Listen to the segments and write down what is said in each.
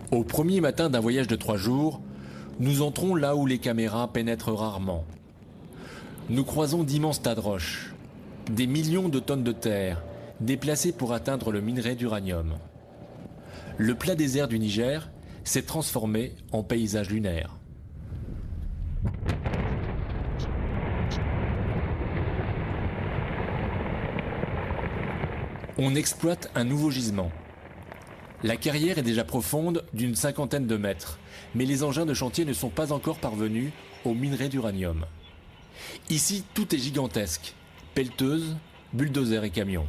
Au premier matin d'un voyage de 3 jours, nous entrons là où les caméras pénètrent rarement. Nous croisons d'immenses tas de roches, des millions de tonnes de terre, déplacées pour atteindre le minerai d'uranium. Le plat désert du Niger s'est transformé en paysage lunaire. On exploite un nouveau gisement. La carrière est déjà profonde d'une 50aine de mètres, mais les engins de chantier ne sont pas encore parvenus au minerai d'uranium. Ici, tout est gigantesque, pelleteuses, bulldozers et camions.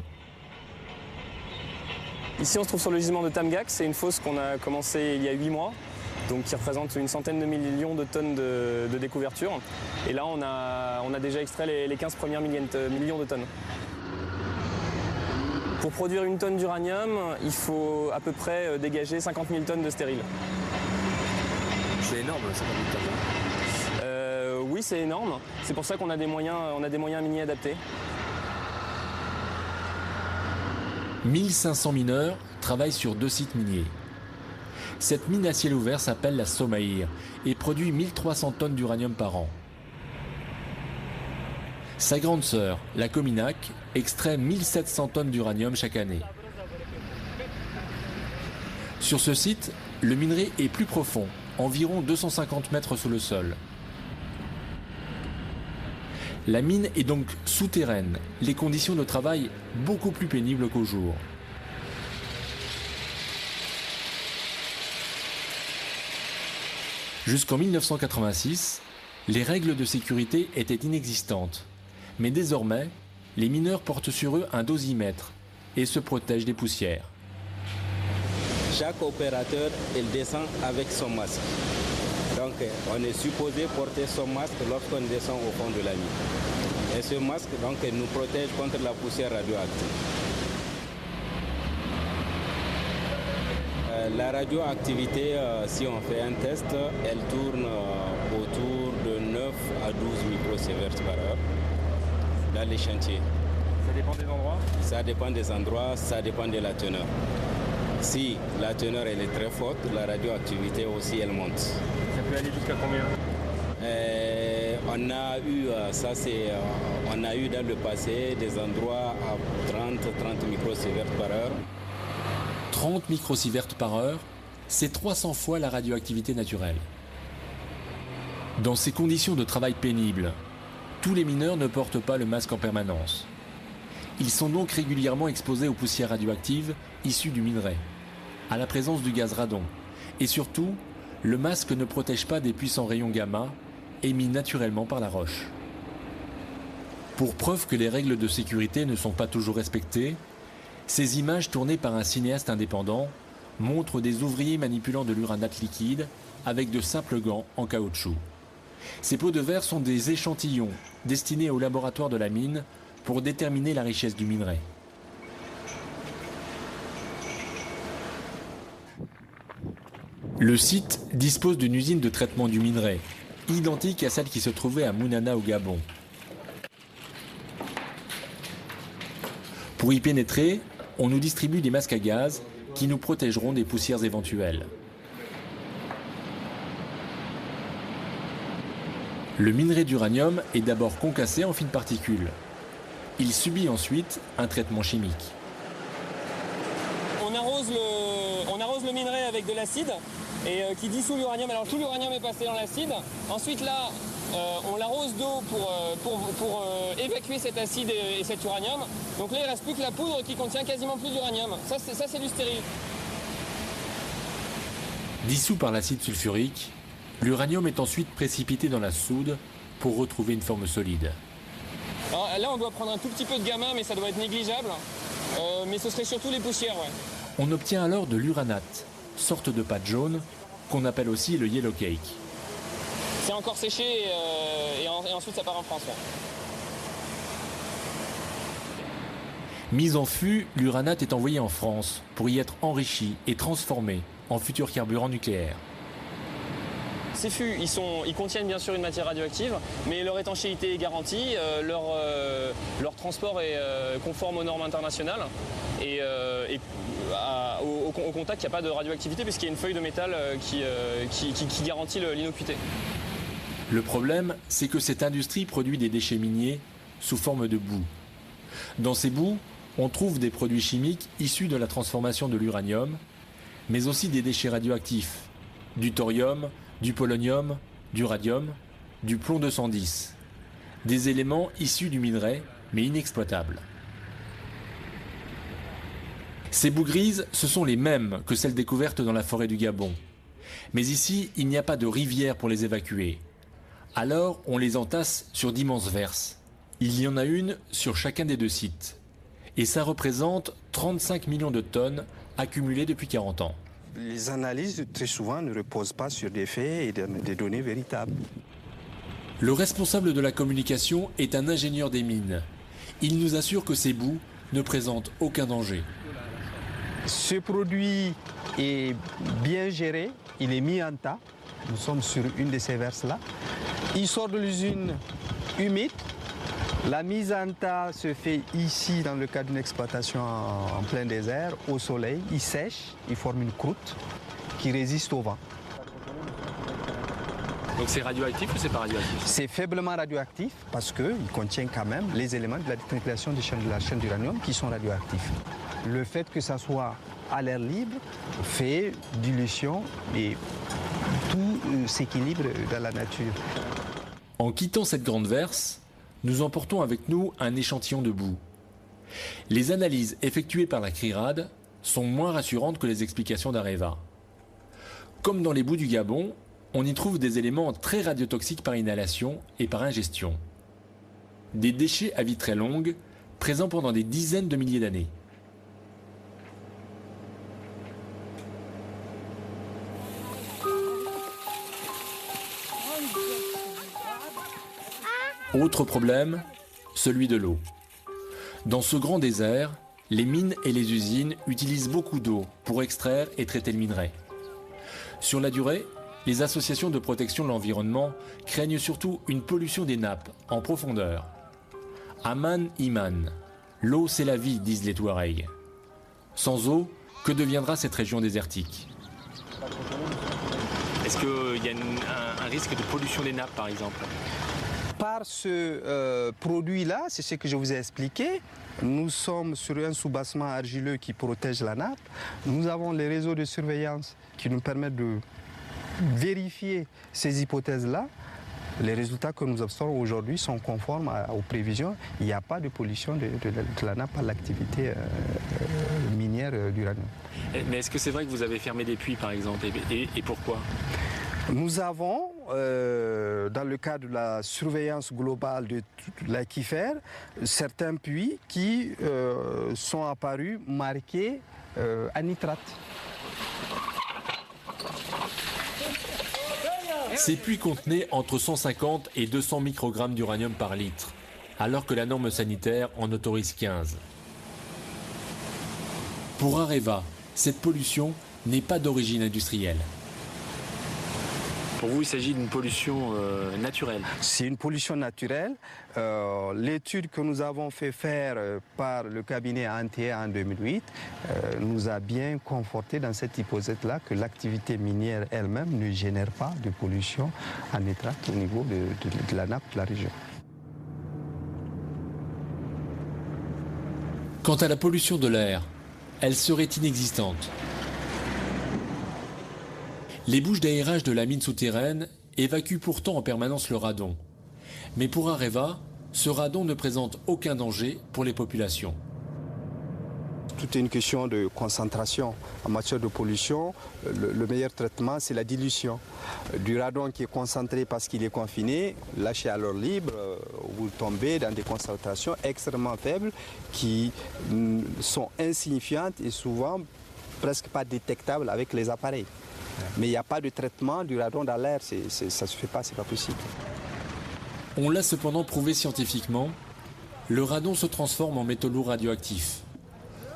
Ici, on se trouve sur le gisement de Tamgak. C'est une fosse qu'on a commencé il y a 8 mois, donc qui représente une centaine de millions de tonnes de découverture. Et là, on a déjà extrait les 15 premières millions de tonnes. Pour produire une tonne d'uranium, il faut à peu près dégager 50 000 tonnes de stérile. C'est énorme, 50 000 tonnes. Oui, c'est énorme. C'est pour ça qu'on a des moyens miniers adaptés. 1500 mineurs travaillent sur 2 sites miniers. Cette mine à ciel ouvert s'appelle la Somaïr et produit 1300 tonnes d'uranium par an. Sa grande sœur, la Cominac, extrait 1700 tonnes d'uranium chaque année. Sur ce site, le minerai est plus profond, environ 250 mètres sous le sol. La mine est donc souterraine, les conditions de travail beaucoup plus pénibles qu'au jour. Jusqu'en 1986, les règles de sécurité étaient inexistantes. Mais désormais, les mineurs portent sur eux un dosimètre et se protègent des poussières. Chaque opérateur, il descend avec son masque. Donc on est supposé porter son masque lorsqu'on descend au fond de la mine. Et ce masque donc, nous protège contre la poussière radioactive. La radioactivité, si on fait un test, elle tourne autour de 9 à 12 microsieverts par heure dans les chantiers. Ça dépend des endroits? Ça dépend des endroits, ça dépend de la teneur. Si la teneur elle est très forte, la radioactivité aussi elle monte. Ça peut aller jusqu'à combien? On a eu dans le passé des endroits à 30 microsieverts par heure. 30 microsieverts par heure, c'est 300 fois la radioactivité naturelle. Dans ces conditions de travail pénibles, tous les mineurs ne portent pas le masque en permanence. Ils sont donc régulièrement exposés aux poussières radioactives issues du minerai, à la présence du gaz radon. Et surtout, le masque ne protège pas des puissants rayons gamma émis naturellement par la roche. Pour preuve que les règles de sécurité ne sont pas toujours respectées, ces images tournées par un cinéaste indépendant montrent des ouvriers manipulant de l'uranate liquide avec de simples gants en caoutchouc. Ces pots de verre sont des échantillons destinés au laboratoire de la mine pour déterminer la richesse du minerai. Le site dispose d'une usine de traitement du minerai, identique à celle qui se trouvait à Mounana au Gabon. Pour y pénétrer, on nous distribue des masques à gaz qui nous protégeront des poussières éventuelles. Le minerai d'uranium est d'abord concassé en fines particules. Il subit ensuite un traitement chimique. On arrose le minerai avec de l'acide et qui dissout l'uranium. Alors tout l'uranium est passé dans l'acide. Ensuite là, on l'arrose d'eau pour évacuer cet acide et cet uranium. Donc là, il ne reste plus que la poudre qui contient quasiment plus d'uranium. Ça, c'est du stérile. Dissous par l'acide sulfurique, l'uranium est ensuite précipité dans la soude pour retrouver une forme solide. Alors là, on doit prendre un tout petit peu de gamma, mais ça doit être négligeable. Mais ce serait surtout les poussières, ouais. On obtient alors de l'uranate, sorte de pâte jaune, qu'on appelle aussi le yellow cake. C'est encore séché et ensuite ça part en France. Ouais. Mise en fût, l'uranate est envoyée en France pour y être enrichi et transformé en futur carburant nucléaire. Ces fûts, ils contiennent bien sûr une matière radioactive, mais leur étanchéité est garantie, leur transport est conforme aux normes internationales. Et au contact, il n'y a pas de radioactivité puisqu'il y a une feuille de métal qui garantit l'innocuité. Le problème, c'est que cette industrie produit des déchets miniers sous forme de boue. Dans ces boues, on trouve des produits chimiques issus de la transformation de l'uranium, mais aussi des déchets radioactifs, du thorium, du polonium, du radium, du plomb 210. Des éléments issus du minerai, mais inexploitables. Ces boues grises, ce sont les mêmes que celles découvertes dans la forêt du Gabon. Mais ici, il n'y a pas de rivière pour les évacuer. Alors, on les entasse sur d'immenses verses. Il y en a une sur chacun des deux sites. Et ça représente 35 millions de tonnes accumulées depuis 40 ans. Les analyses, très souvent, ne reposent pas sur des faits et des données véritables. Le responsable de la communication est un ingénieur des mines. Il nous assure que ces boues ne présentent aucun danger. Ce produit est bien géré, il est mis en tas. Nous sommes sur une de ces verses-là. Il sort de l'usine humide. La mise en tas se fait ici dans le cadre d'une exploitation en plein désert, au soleil. Il sèche, il forme une croûte qui résiste au vent. Donc c'est radioactif ou c'est pas radioactif? C'est faiblement radioactif parce qu'il contient quand même les éléments de la dénucléation de la chaîne d'uranium qui sont radioactifs. Le fait que ça soit à l'air libre fait dilution et tout s'équilibre dans la nature. En quittant cette grande verse, nous emportons avec nous un échantillon de boue. Les analyses effectuées par la CRIRAD sont moins rassurantes que les explications d'Areva. Comme dans les boues du Gabon, on y trouve des éléments très radiotoxiques par inhalation et par ingestion. Des déchets à vie très longue, présents pendant des dizaines de milliers d'années. Autre problème, celui de l'eau. Dans ce grand désert, les mines et les usines utilisent beaucoup d'eau pour extraire et traiter le minerai. Sur la durée, les associations de protection de l'environnement craignent surtout une pollution des nappes en profondeur. Aman Iman, l'eau c'est la vie, disent les Touaregs. Sans eau, que deviendra cette région désertique? Est-ce qu'il y a un risque de pollution des nappes par exemple? Par ce produit-là, c'est ce que je vous ai expliqué. Nous sommes sur un soubassement argileux qui protège la nappe. Nous avons les réseaux de surveillance qui nous permettent de vérifier ces hypothèses-là. Les résultats que nous observons aujourd'hui sont conformes aux prévisions. Il n'y a pas de pollution de la nappe par l'activité minière d'uranium. Mais est-ce que c'est vrai que vous avez fermé des puits par exemple et pourquoi? Nous avons, dans le cadre de la surveillance globale de l'aquifère, certains puits qui sont apparus marqués à nitrate. Ces puits contenaient entre 150 et 200 microgrammes d'uranium par litre, alors que la norme sanitaire en autorise 15. Pour Areva, cette pollution n'est pas d'origine industrielle. Pour vous, il s'agit d'une pollution naturelle? C'est une pollution naturelle. L'étude que nous avons fait faire par le cabinet ANTA en 2008 nous a bien conforté dans cette hypothèse-là que l'activité minière elle-même ne génère pas de pollution en nitrate au niveau de la nappe de la région. Quant à la pollution de l'air, elle serait inexistante. Les bouches d'aérage de la mine souterraine évacuent pourtant en permanence le radon. Mais pour Areva, ce radon ne présente aucun danger pour les populations. Tout est une question de concentration. En matière de pollution, le meilleur traitement, c'est la dilution. Du radon qui est concentré parce qu'il est confiné, lâché à l'air libre, vous tombez dans des concentrations extrêmement faibles qui sont insignifiantes et souvent presque pas détectables avec les appareils. Mais il n'y a pas de traitement du radon dans l'air, ça ne se fait pas, c'est pas possible. On l'a cependant prouvé scientifiquement, le radon se transforme en métaux lourds radioactifs.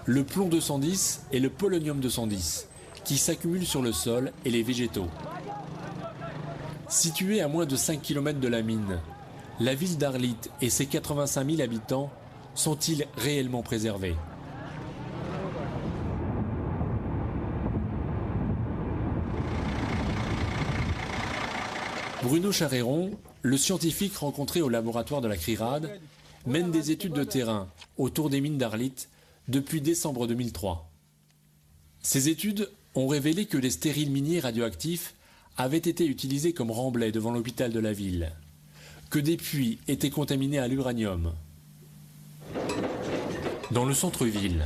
Le plomb 210 et le polonium 210, qui s'accumulent sur le sol et les végétaux. Située à moins de 5 km de la mine, la ville d'Arlit et ses 85 000 habitants sont-ils réellement préservés? Bruno Charéron, le scientifique rencontré au laboratoire de la CRIRAD, mène des études de terrain autour des mines d'Arlit depuis décembre 2003. Ces études ont révélé que les stériles miniers radioactifs avaient été utilisés comme remblais devant l'hôpital de la ville, que des puits étaient contaminés à l'uranium. Dans le centre-ville,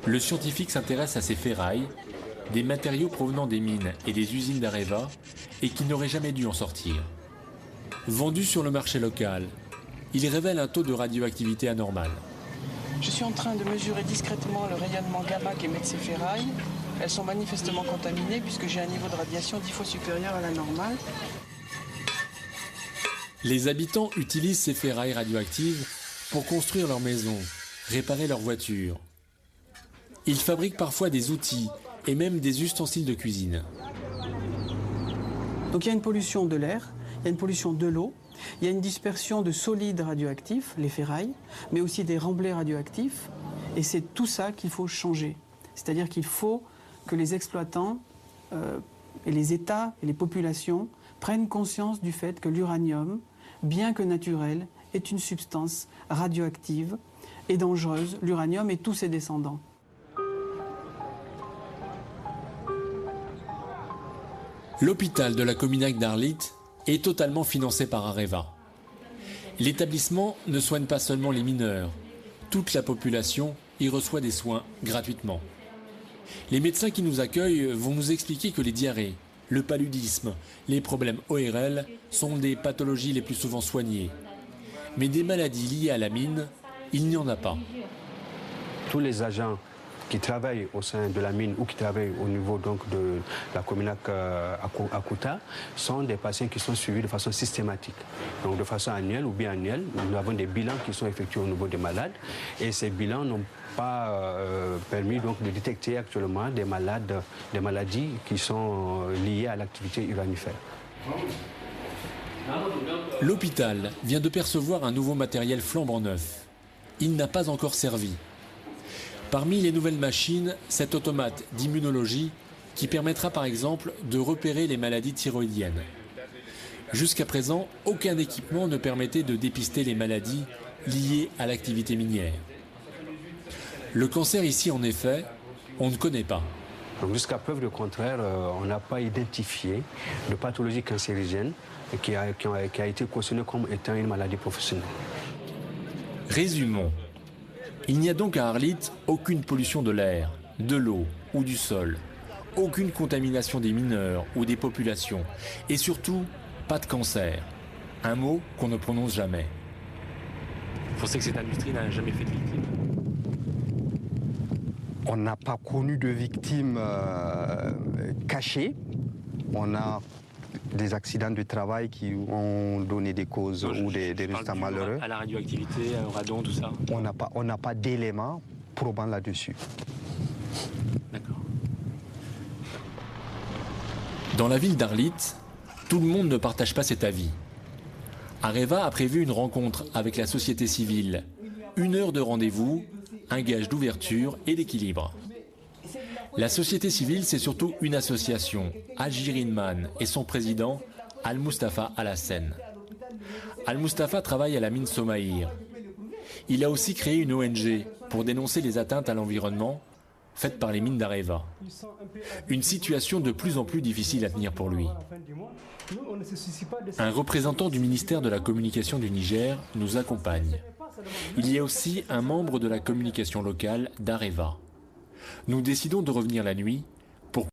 le scientifique s'intéresse à ces ferrailles, des matériaux provenant des mines et des usines d'Areva et qui n'auraient jamais dû en sortir. Vendus sur le marché local, ils révèlent un taux de radioactivité anormal. Je suis en train de mesurer discrètement le rayonnement gamma qu'émettent ces ferrailles. Elles sont manifestement contaminées puisque j'ai un niveau de radiation 10 fois supérieur à la normale. Les habitants utilisent ces ferrailles radioactives pour construire leurs maisons, réparer leurs voitures. Ils fabriquent parfois des outils et même des ustensiles de cuisine. Donc il y a une pollution de l'air, il y a une pollution de l'eau, il y a une dispersion de solides radioactifs, les ferrailles, mais aussi des remblais radioactifs. Et c'est tout ça qu'il faut changer. C'est-à-dire qu'il faut que les exploitants et les États et les populations prennent conscience du fait que l'uranium, bien que naturel, est une substance radioactive et dangereuse, l'uranium et tous ses descendants. L'hôpital de la Cominac d'Arlit est totalement financé par Areva. L'établissement ne soigne pas seulement les mineurs. Toute la population y reçoit des soins gratuitement. Les médecins qui nous accueillent vont nous expliquer que les diarrhées, le paludisme, les problèmes ORL sont des pathologies les plus souvent soignées. Mais des maladies liées à la mine, il n'y en a pas. Tous les agents qui travaillent au sein de la mine ou qui travaillent au niveau donc de la Cominac à Kouta sont des patients qui sont suivis de façon systématique. Donc de façon annuelle ou biannuelle, nous avons des bilans qui sont effectués au niveau des malades et ces bilans n'ont pas permis donc de détecter actuellement des maladies qui sont liées à l'activité uranifère. L'hôpital vient de percevoir un nouveau matériel flambant neuf. Il n'a pas encore servi. Parmi les nouvelles machines, cet automate d'immunologie qui permettra par exemple de repérer les maladies thyroïdiennes. Jusqu'à présent, aucun équipement ne permettait de dépister les maladies liées à l'activité minière. Le cancer ici, en effet, on ne connaît pas. Jusqu'à preuve du contraire, on n'a pas identifié de pathologie cancérigène qui a été cautionnée comme étant une maladie professionnelle. Résumons. Il n'y a donc à Arlit aucune pollution de l'air, de l'eau ou du sol, aucune contamination des mineurs ou des populations, et surtout, pas de cancer. Un mot qu'on ne prononce jamais. On sait que cette industrie n'a jamais fait de victimes. On n'a pas connu de victimes cachées. On a des accidents de travail qui ont donné des causes ou des résultats malheureux. À la radioactivité, au radon, tout ça. On n'a pas d'éléments probants là-dessus. D'accord. Dans la ville d'Arlit, tout le monde ne partage pas cet avis. Areva a prévu une rencontre avec la société civile. 1 heure de rendez-vous, un gage d'ouverture et d'équilibre. La société civile, c'est surtout une association, Agir Inman, et son président, Al-Mustafa Al-Hassen. Al-Mustafa travaille à la mine Somaïr. Il a aussi créé une ONG pour dénoncer les atteintes à l'environnement faites par les mines d'Areva. Une situation de plus en plus difficile à tenir pour lui. Un représentant du ministère de la Communication du Niger nous accompagne. Il y a aussi un membre de la communication locale d'Areva. Nous décidons de revenir la nuit